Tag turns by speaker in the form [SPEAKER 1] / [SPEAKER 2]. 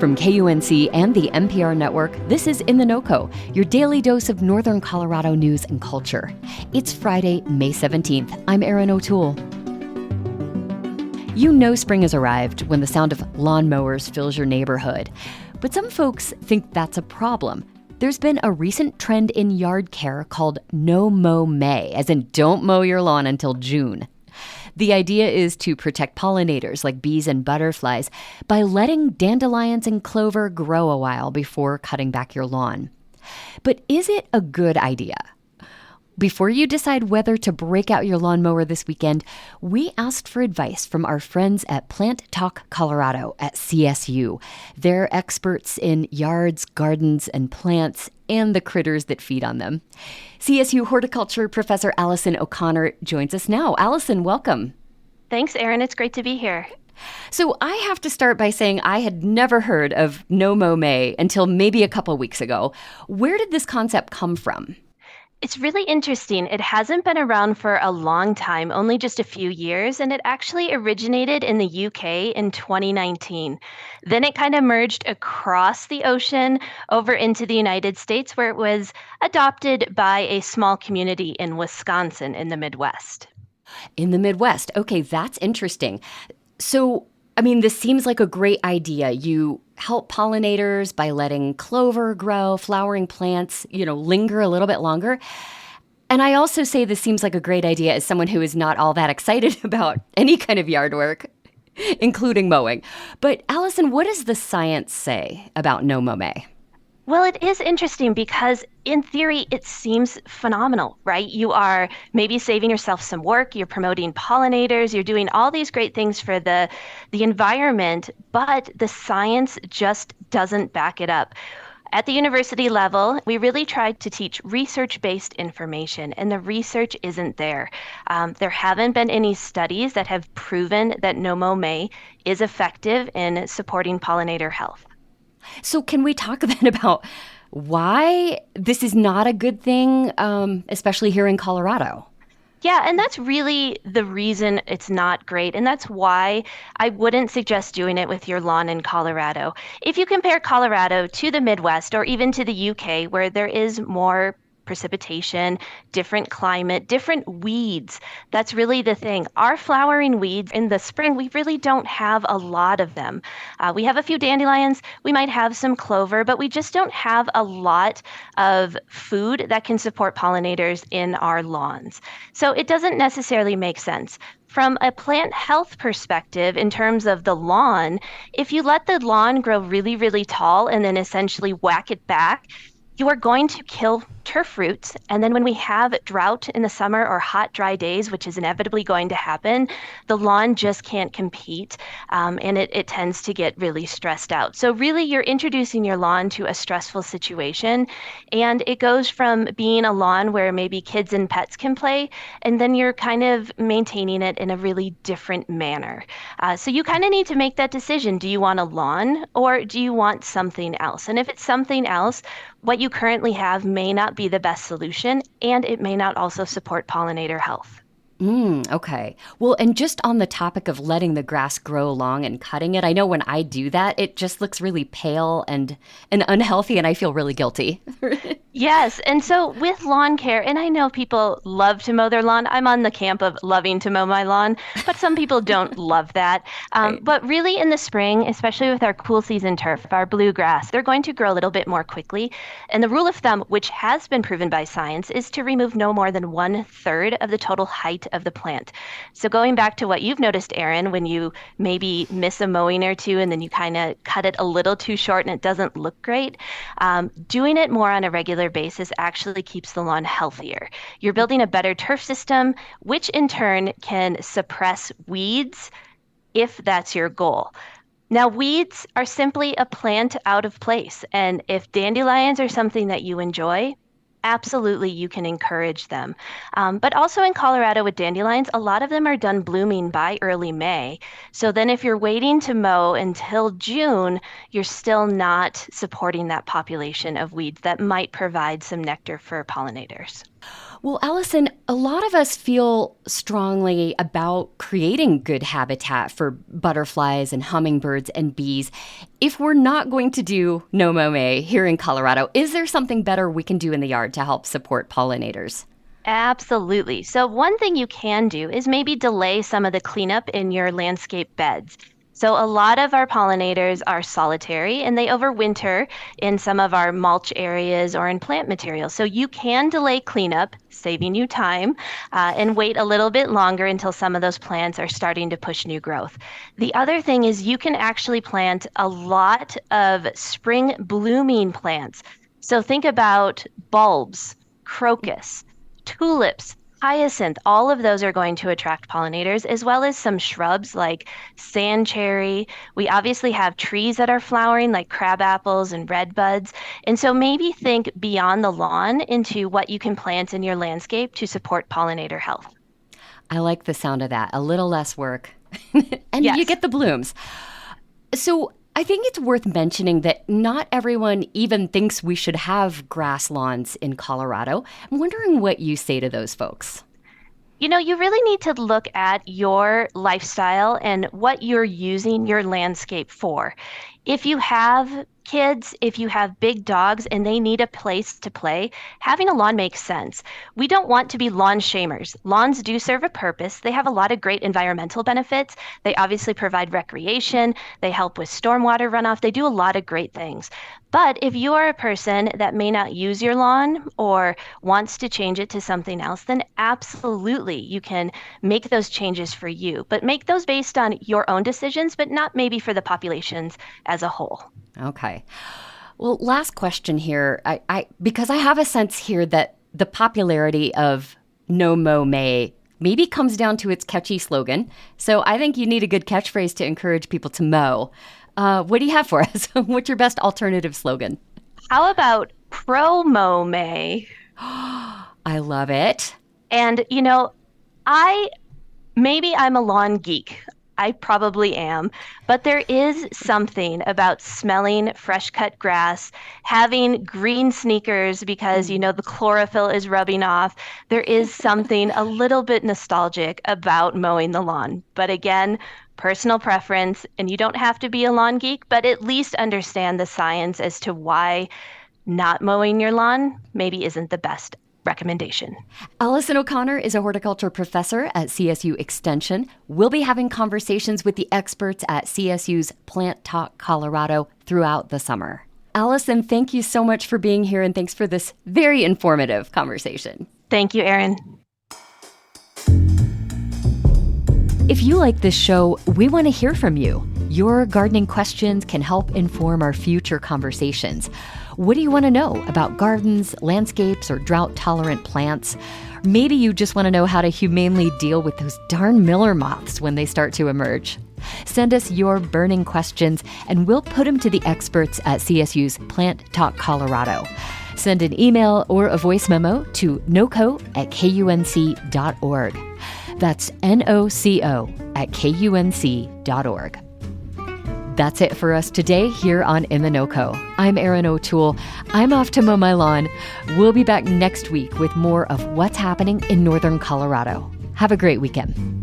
[SPEAKER 1] From KUNC and the NPR network, this is In the NOCO, your daily dose of Northern Colorado news and culture. It's Friday, May 17th. I'm Erin O'Toole. You know spring has arrived when the sound of lawnmowers fills your neighborhood. But some folks think that's a problem. There's been a recent trend in yard care called No Mow May, as in don't mow your lawn until June. The idea is to protect pollinators like bees and butterflies by letting dandelions and clover grow a while before cutting back your lawn. But is it a good idea? Before you decide whether to break out your lawnmower this weekend, we asked for advice from our friends at Plant Talk Colorado at CSU. They're experts in yards, gardens, and plants, and the critters that feed on them. CSU horticulture professor Allison O'Connor joins us now. Allison, welcome.
[SPEAKER 2] Thanks, Erin. It's great to be here.
[SPEAKER 1] So I have to start by saying I had never heard of No Mow May until maybe a couple weeks ago. Where did this concept come from?
[SPEAKER 2] It's really interesting. It hasn't been around for a long time, only just a few years, and it actually originated in the UK in 2019. Then it kind of merged across the ocean over into the United States, where it was adopted by a small community in Wisconsin in the Midwest.
[SPEAKER 1] In the Midwest. Okay, that's interesting. So, this seems like a great idea. You help pollinators by letting clover grow, flowering plants, linger a little bit longer. And I also say this seems like a great idea as someone who is not all that excited about any kind of yard work, including mowing. But Allison, what does the science say about No Mow May?
[SPEAKER 2] Well, it is interesting because in theory, it seems phenomenal, right? You are maybe saving yourself some work, you're promoting pollinators, you're doing all these great things for the environment, but the science just doesn't back it up. At the university level, we really tried to teach research-based information, and the research isn't there. There haven't been any studies that have proven that No Mow May is effective in supporting pollinator health.
[SPEAKER 1] So can we talk then about why this is not a good thing, especially here in Colorado?
[SPEAKER 2] Yeah, and that's really the reason it's not great. And that's why I wouldn't suggest doing it with your lawn in Colorado. If you compare Colorado to the Midwest or even to the UK, where there is more precipitation, different climate, different weeds. That's really the thing. Our flowering weeds in the spring, we really don't have a lot of them. We have a few dandelions, we might have some clover, but we just don't have a lot of food that can support pollinators in our lawns. So it doesn't necessarily make sense. From a plant health perspective, in terms of the lawn, if you let the lawn grow really, really tall and then essentially whack it back, you are going to kill turf roots. And then when we have drought in the summer or hot, dry days, which is inevitably going to happen, the lawn just can't compete. And it tends to get really stressed out. So really, you're introducing your lawn to a stressful situation. And it goes from being a lawn where maybe kids and pets can play, and then you're kind of maintaining it in a really different manner. So you kind of need to make that decision. Do you want a lawn or do you want something else? And if it's something else, what you currently have may not be the best solution, and it may not also support pollinator health.
[SPEAKER 1] Okay. Well, and just on the topic of letting the grass grow long and cutting it, I know when I do that, it just looks really pale and unhealthy, and I feel really guilty.
[SPEAKER 2] Yes. And so with lawn care, and I know people love to mow their lawn. I'm on the camp of loving to mow my lawn, but some people don't love that.
[SPEAKER 1] Right.
[SPEAKER 2] But really in the spring, especially with our cool season turf, our bluegrass, they're going to grow a little bit more quickly. And the rule of thumb, which has been proven by science, is to remove no more than 1/3 of the total height of the plant. So going back to what you've noticed, Erin, when you maybe miss a mowing or two and then you kind of cut it a little too short and it doesn't look great, doing it more on a regular basis actually keeps the lawn healthier. You're building a better turf system, which in turn can suppress weeds if that's your goal. Now, weeds are simply a plant out of place. And if dandelions are something that you enjoy, absolutely you can encourage them. But also in Colorado with dandelions, a lot of them are done blooming by early May. So then if you're waiting to mow until June, you're still not supporting that population of weeds that might provide some nectar for pollinators.
[SPEAKER 1] Well, Allison, a lot of us feel strongly about creating good habitat for butterflies and hummingbirds and bees. If we're not going to do no mow May here in Colorado, is there something better we can do in the yard to help support pollinators?
[SPEAKER 2] Absolutely. So, one thing you can do is maybe delay some of the cleanup in your landscape beds. So, a lot of our pollinators are solitary and they overwinter in some of our mulch areas or in plant materials. So, you can delay cleanup, saving you time, and wait a little bit longer until some of those plants are starting to push new growth. The other thing is you can actually plant a lot of spring blooming plants. So, think about bulbs, crocus, tulips, hyacinth, all of those are going to attract pollinators, as well as some shrubs like sand cherry. We obviously have trees that are flowering like crab apples and red buds. And so maybe think beyond the lawn into what you can plant in your landscape to support pollinator health.
[SPEAKER 1] I like the sound of that. A little less work. And
[SPEAKER 2] Yes.
[SPEAKER 1] you get the blooms. So I think it's worth mentioning that not everyone even thinks we should have grass lawns in Colorado. I'm wondering what you say to those folks.
[SPEAKER 2] You really need to look at your lifestyle and what you're using your landscape for. If you have kids, if you have big dogs and they need a place to play, having a lawn makes sense. We don't want to be lawn shamers. Lawns do serve a purpose. They have a lot of great environmental benefits. They obviously provide recreation. They help with stormwater runoff. They do a lot of great things. But if you are a person that may not use your lawn or wants to change it to something else, then absolutely you can make those changes for you. But make those based on your own decisions, but not maybe for the populations as a whole.
[SPEAKER 1] Okay. Well, last question here. Because I have a sense here that the popularity of No Mow May maybe comes down to its catchy slogan. So I think you need a good catchphrase to encourage people to mow. What do you have for us? What's your best alternative slogan?
[SPEAKER 2] How about promo May?
[SPEAKER 1] I love it.
[SPEAKER 2] And I'm a lawn geek. I probably am, but there is something about smelling fresh cut grass, having green sneakers because the chlorophyll is rubbing off. There is something a little bit nostalgic about mowing the lawn. But again, personal preference, and you don't have to be a lawn geek, but at least understand the science as to why not mowing your lawn maybe isn't the best recommendation.
[SPEAKER 1] Allison O'Connor is a horticulture professor at CSU Extension. We'll be having conversations with the experts at CSU's Plant Talk Colorado throughout the summer. Allison, thank you so much for being here, and thanks for this very informative conversation.
[SPEAKER 2] Thank you, Erin.
[SPEAKER 1] If you like this show, we want to hear from you. Your gardening questions can help inform our future conversations. What do you want to know about gardens, landscapes, or drought-tolerant plants? Maybe you just want to know how to humanely deal with those darn miller moths when they start to emerge. Send us your burning questions, and we'll put them to the experts at CSU's Plant Talk Colorado. Send an email or a voice memo to noco@kunc.org. That's NOCO@kunc.org. That's it for us today here on In the NOCO. I'm Erin O'Toole. I'm off to mow my lawn. We'll be back next week with more of what's happening in northern Colorado. Have a great weekend.